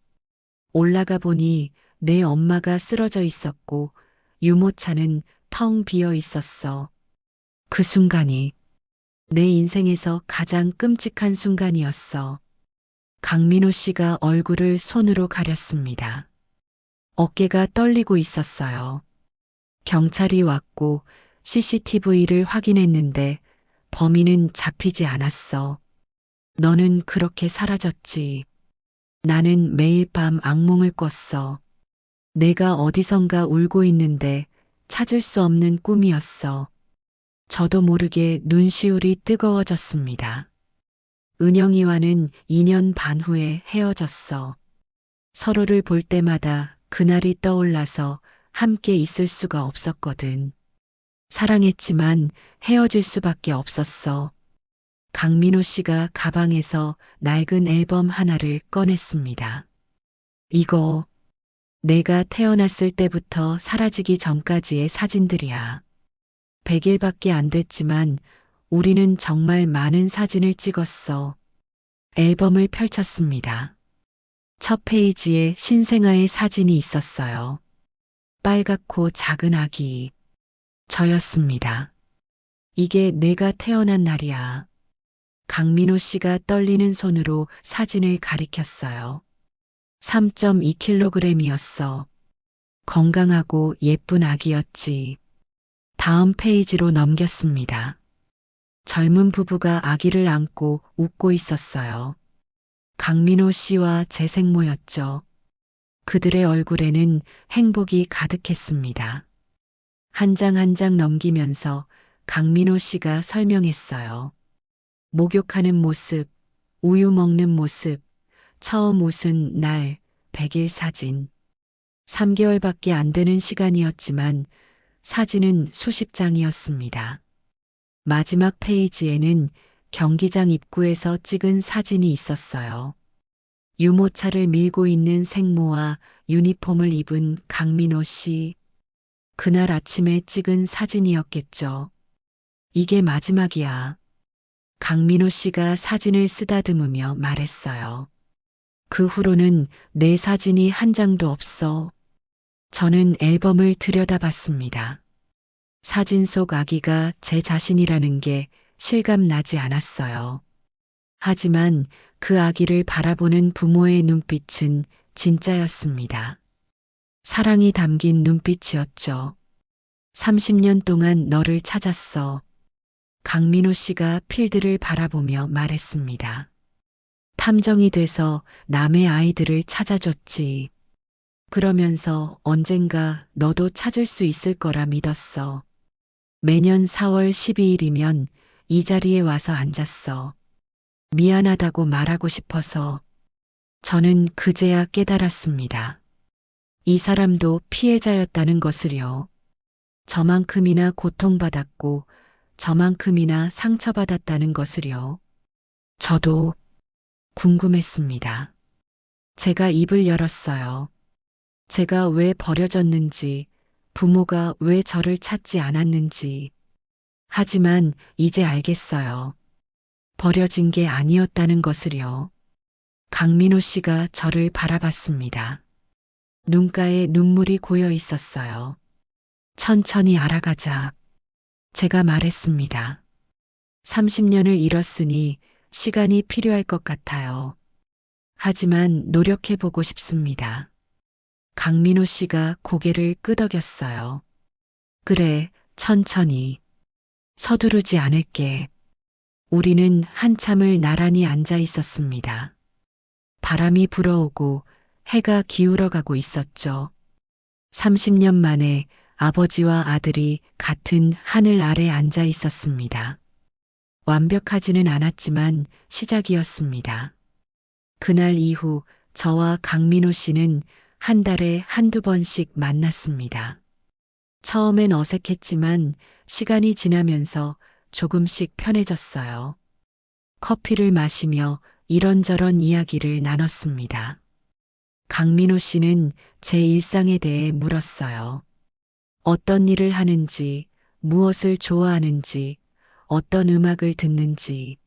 올라가 보니 내 엄마가 쓰러져 있었고 유모차는 텅 비어 있었어. 그 순간이 내 인생에서 가장 끔찍한 순간이었어. 강민호 씨가 얼굴을 손으로 가렸습니다. 어깨가 떨리고 있었어요. 경찰이 왔고 CCTV를 확인했는데 범인은 잡히지 않았어. 너는 그렇게 사라졌지. 나는 매일 밤 악몽을 꿨어. 내가 어디선가 울고 있는데 찾을 수 없는 꿈이었어. 저도 모르게 눈시울이 뜨거워졌습니다. 은영이와는 2년 반 후에 헤어졌어. 서로를 볼 때마다 그날이 떠올라서 함께 있을 수가 없었거든. 사랑했지만 헤어질 수밖에 없었어. 강민호 씨가 가방에서 낡은 앨범 하나를 꺼냈습니다. 이거 내가 태어났을 때부터 사라지기 전까지의 사진들이야. 100일밖에 안 됐지만 우리는 정말 많은 사진을 찍었어. 앨범을 펼쳤습니다. 첫 페이지에 신생아의 사진이 있었어요. 빨갛고 작은 아기. 저였습니다. 이게 내가 태어난 날이야. 강민호 씨가 떨리는 손으로 사진을 가리켰어요. 3.2kg이었어. 건강하고 예쁜 아기였지. 다음 페이지로 넘겼습니다. 젊은 부부가 아기를 안고 웃고 있었어요. 강민호 씨와 제 생모였죠. 그들의 얼굴에는 행복이 가득했습니다. 한 장 한 장 넘기면서 강민호 씨가 설명했어요. 목욕하는 모습, 우유 먹는 모습, 처음 웃은 날, 100일 사진. 3개월밖에 안 되는 시간이었지만 사진은 수십 장이었습니다. 마지막 페이지에는 경기장 입구에서 찍은 사진이 있었어요. 유모차를 밀고 있는 생모와 유니폼을 입은 강민호 씨. 그날 아침에 찍은 사진이었겠죠. 이게 마지막이야. 강민호 씨가 사진을 쓰다듬으며 말했어요. 그 후로는 내 사진이 한 장도 없어. 저는 앨범을 들여다봤습니다. 사진 속 아기가 제 자신이라는 게 실감 나지 않았어요. 하지만 그 아기를 바라보는 부모의 눈빛은 진짜였습니다. 사랑이 담긴 눈빛이었죠. 30년 동안 너를 찾았어. 강민호 씨가 필드를 바라보며 말했습니다. 탐정이 돼서 남의 아이들을 찾아줬지. 그러면서 언젠가 너도 찾을 수 있을 거라 믿었어. 매년 4월 12일이면 이 자리에 와서 앉았어. 미안하다고 말하고 싶어서. 저는 그제야 깨달았습니다. 이 사람도 피해자였다는 것을요. 저만큼이나 고통받았고 저만큼이나 상처받았다는 것을요. 저도 궁금했습니다. 제가 입을 열었어요. 제가 왜 버려졌는지, 부모가 왜 저를 찾지 않았는지. 하지만 이제 알겠어요. 버려진 게 아니었다는 것을요. 강민호 씨가 저를 바라봤습니다. 눈가에 눈물이 고여 있었어요. 천천히 알아가자. 제가 말했습니다. 30년을 잃었으니 시간이 필요할 것 같아요. 하지만 노력해보고 싶습니다. 강민호 씨가 고개를 끄덕였어요. 그래, 천천히. 서두르지 않을게. 우리는 한참을 나란히 앉아 있었습니다. 바람이 불어오고 해가 기울어가고 있었죠. 30년 만에 아버지와 아들이 같은 하늘 아래 앉아 있었습니다. 완벽하지는 않았지만 시작이었습니다. 그날 이후 저와 강민호 씨는 한 달에 한두 번씩 만났습니다. 처음엔 어색했지만 시간이 지나면서 조금씩 편해졌어요. 커피를 마시며 이런저런 이야기를 나눴습니다. 강민호 씨는 제 일상에 대해 물었어요. 어떤 일을 하는지, 무엇을 좋아하는지, 어떤 음악을 듣는지.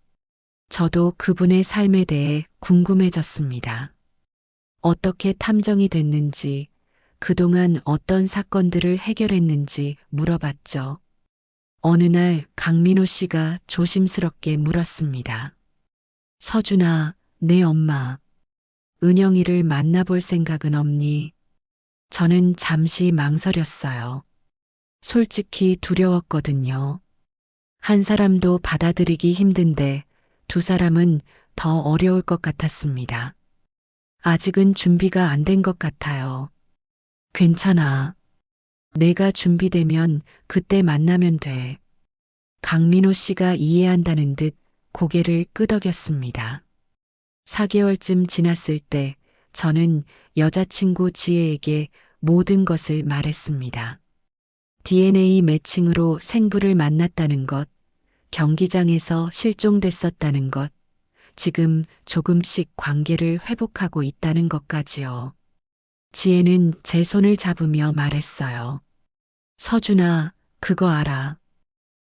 저도 그분의 삶에 대해 궁금해졌습니다. 어떻게 탐정이 됐는지, 그동안 어떤 사건들을 해결했는지 물어봤죠. 어느 날 강민호 씨가 조심스럽게 물었습니다. 서준아, 내 엄마, 은영이를 만나볼 생각은 없니? 저는 잠시 망설였어요. 솔직히 두려웠거든요. 한 사람도 받아들이기 힘든데 두 사람은 더 어려울 것 같았습니다. 아직은 준비가 안 된 것 같아요. 괜찮아. 내가 준비되면 그때 만나면 돼. 강민호 씨가 이해한다는 듯 고개를 끄덕였습니다. 4개월쯤 지났을 때 저는 여자친구 지혜에게 모든 것을 말했습니다. DNA 매칭으로 생부를 만났다는 것, 경기장에서 실종됐었다는 것, 지금 조금씩 관계를 회복하고 있다는 것까지요. 지혜는 제 손을 잡으며 말했어요. 서준아, 그거 알아.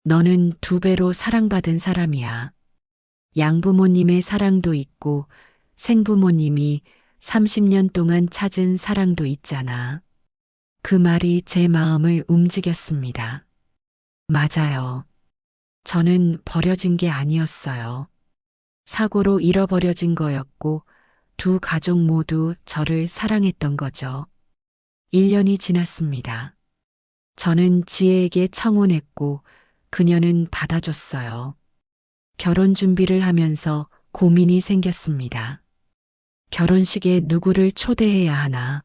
너는 2배로 사랑받은 사람이야. 양부모님의 사랑도 있고 생부모님이 30년 동안 찾은 사랑도 있잖아. 그 말이 제 마음을 움직였습니다. 맞아요. 저는 버려진 게 아니었어요. 사고로 잃어버려진 거였고 두 가족 모두 저를 사랑했던 거죠. 1년이 지났습니다. 저는 지혜에게 청혼했고 그녀는 받아줬어요. 결혼 준비를 하면서 고민이 생겼습니다. 결혼식에 누구를 초대해야 하나?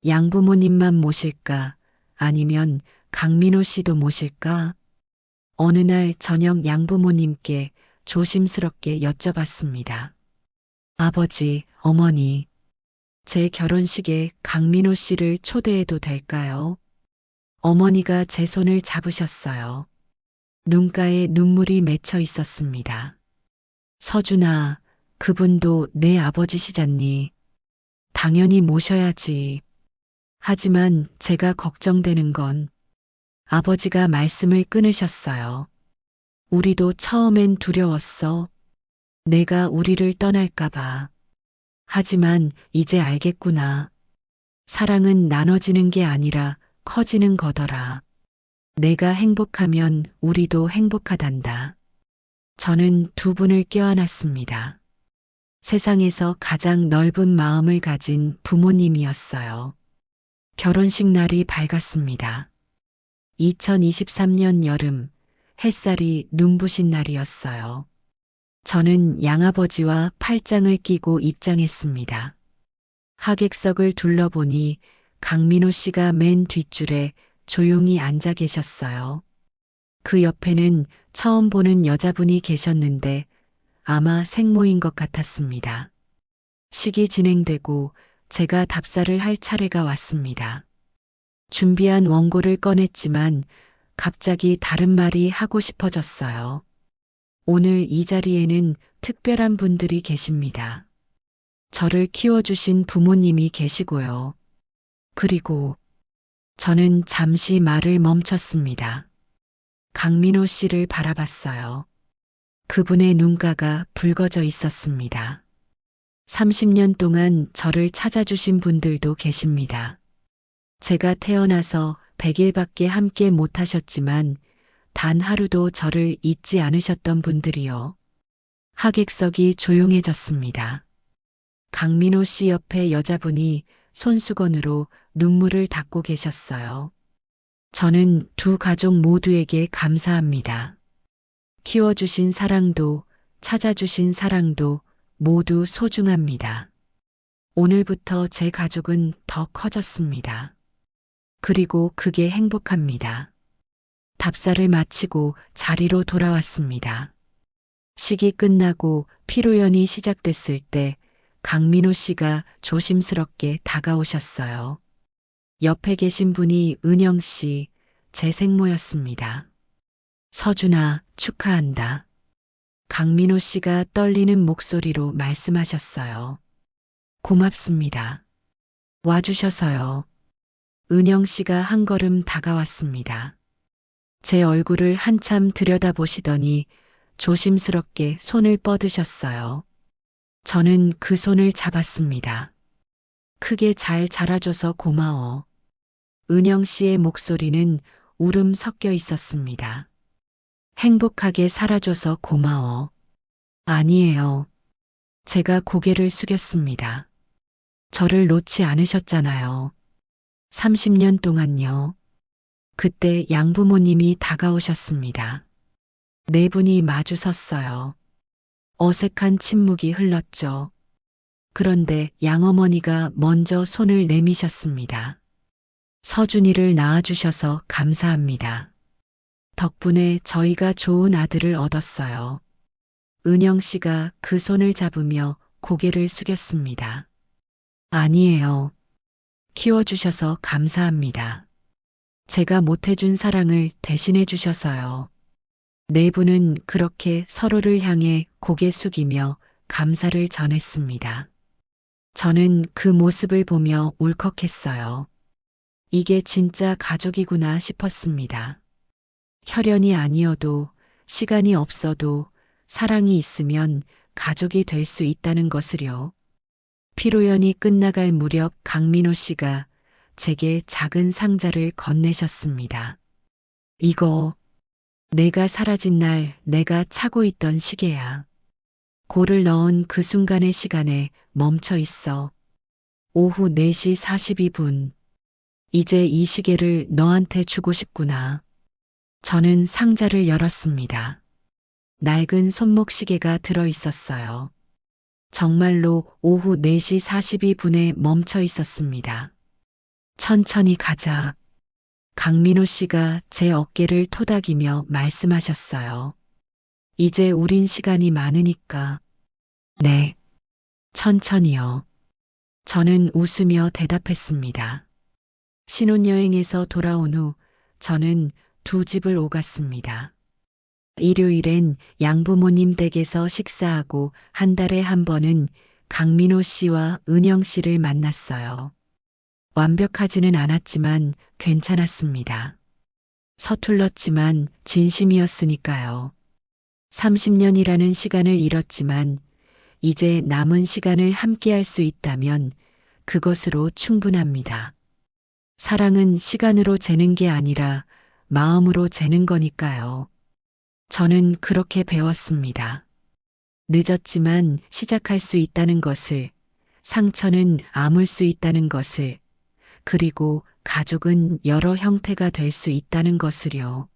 양부모님만 모실까? 아니면 강민호 씨도 모실까? 어느 날 저녁 양부모님께 조심스럽게 여쭤봤습니다. 아버지, 어머니, 제 결혼식에 강민호 씨를 초대해도 될까요? 어머니가 제 손을 잡으셨어요. 눈가에 눈물이 맺혀 있었습니다. 서준아, 그분도 내 아버지시잖니. 당연히 모셔야지. 하지만 제가 걱정되는 건 아버지가 말씀을 끊으셨어요. 우리도 처음엔 두려웠어. 내가 우리를 떠날까봐. 하지만 이제 알겠구나. 사랑은 나눠지는 게 아니라 커지는 거더라. 내가 행복하면 우리도 행복하단다. 저는 두 분을 껴안았습니다. 세상에서 가장 넓은 마음을 가진 부모님이었어요. 결혼식 날이 밝았습니다. 2023년 여름, 햇살이 눈부신 날이었어요. 저는 양아버지와 팔짱을 끼고 입장했습니다. 하객석을 둘러보니 강민호 씨가 맨 뒷줄에 조용히 앉아 계셨어요. 그 옆에는 처음 보는 여자분이 계셨는데 아마 생모인 것 같았습니다. 식이 진행되고 제가 답사를 할 차례가 왔습니다. 준비한 원고를 꺼냈지만 갑자기 다른 말이 하고 싶어졌어요. 오늘 이 자리에는 특별한 분들이 계십니다. 저를 키워주신 부모님이 계시고요. 그리고 저는 잠시 말을 멈췄습니다. 강민호 씨를 바라봤어요. 그분의 눈가가 붉어져 있었습니다. 30년 동안 저를 찾아주신 분들도 계십니다. 제가 태어나서 100일밖에 함께 못하셨지만 단 하루도 저를 잊지 않으셨던 분들이요. 하객석이 조용해졌습니다. 강민호 씨 옆에 여자분이 손수건으로 눈물을 닦고 계셨어요. 저는 두 가족 모두에게 감사합니다. 키워주신 사랑도 찾아주신 사랑도 모두 소중합니다. 오늘부터 제 가족은 더 커졌습니다. 그리고 그게 행복합니다. 답사를 마치고 자리로 돌아왔습니다. 식이 끝나고 피로연이 시작됐을 때 강민호 씨가 조심스럽게 다가오셨어요. 옆에 계신 분이 은영 씨, 제 생모였습니다. 서준아, 축하한다. 강민호 씨가 떨리는 목소리로 말씀하셨어요. 고맙습니다. 와주셔서요. 은영 씨가 한 걸음 다가왔습니다. 제 얼굴을 한참 들여다보시더니 조심스럽게 손을 뻗으셨어요. 저는 그 손을 잡았습니다. 크게 잘 자라줘서 고마워. 은영 씨의 목소리는 울음 섞여 있었습니다. 행복하게 살아줘서 고마워. 아니에요. 제가 고개를 숙였습니다. 저를 놓지 않으셨잖아요. 30년 동안요. 그때 양부모님이 다가오셨습니다. 네 분이 마주 섰어요. 어색한 침묵이 흘렀죠. 그런데 양어머니가 먼저 손을 내미셨습니다. 서준이를 낳아주셔서 감사합니다. 덕분에 저희가 좋은 아들을 얻었어요. 은영 씨가 그 손을 잡으며 고개를 숙였습니다. 아니에요. 키워주셔서 감사합니다. 제가 못해준 사랑을 대신해 주셔서요. 네 분은 그렇게 서로를 향해 고개 숙이며 감사를 전했습니다. 저는 그 모습을 보며 울컥했어요. 이게 진짜 가족이구나 싶었습니다. 혈연이 아니어도 시간이 없어도 사랑이 있으면 가족이 될 수 있다는 것을요. 피로연이 끝나갈 무렵 강민호 씨가 제게 작은 상자를 건네셨습니다. 이거 내가 사라진 날 내가 차고 있던 시계야. 골을 넣은 그 순간의 시간에 멈춰 있어. 오후 4시 42분. 이제 이 시계를 너한테 주고 싶구나. 저는 상자를 열었습니다. 낡은 손목 시계가 들어 있었어요. 정말로 오후 4시 42분에 멈춰 있었습니다. 천천히 가자. 강민호 씨가 제 어깨를 토닥이며 말씀하셨어요. 이제 우린 시간이 많으니까. 네. 천천히요. 저는 웃으며 대답했습니다. 신혼여행에서 돌아온 후 저는 두 집을 오갔습니다. 일요일엔 양부모님 댁에서 식사하고 한 달에 한 번은 강민호 씨와 은영 씨를 만났어요. 완벽하지는 않았지만 괜찮았습니다. 서툴렀지만 진심이었으니까요. 30년이라는 시간을 잃었지만 이제 남은 시간을 함께할 수 있다면 그것으로 충분합니다. 사랑은 시간으로 재는 게 아니라 마음으로 재는 거니까요. 저는 그렇게 배웠습니다. 늦었지만 시작할 수 있다는 것을, 상처는 아물 수 있다는 것을, 그리고 가족은 여러 형태가 될 수 있다는 것을요.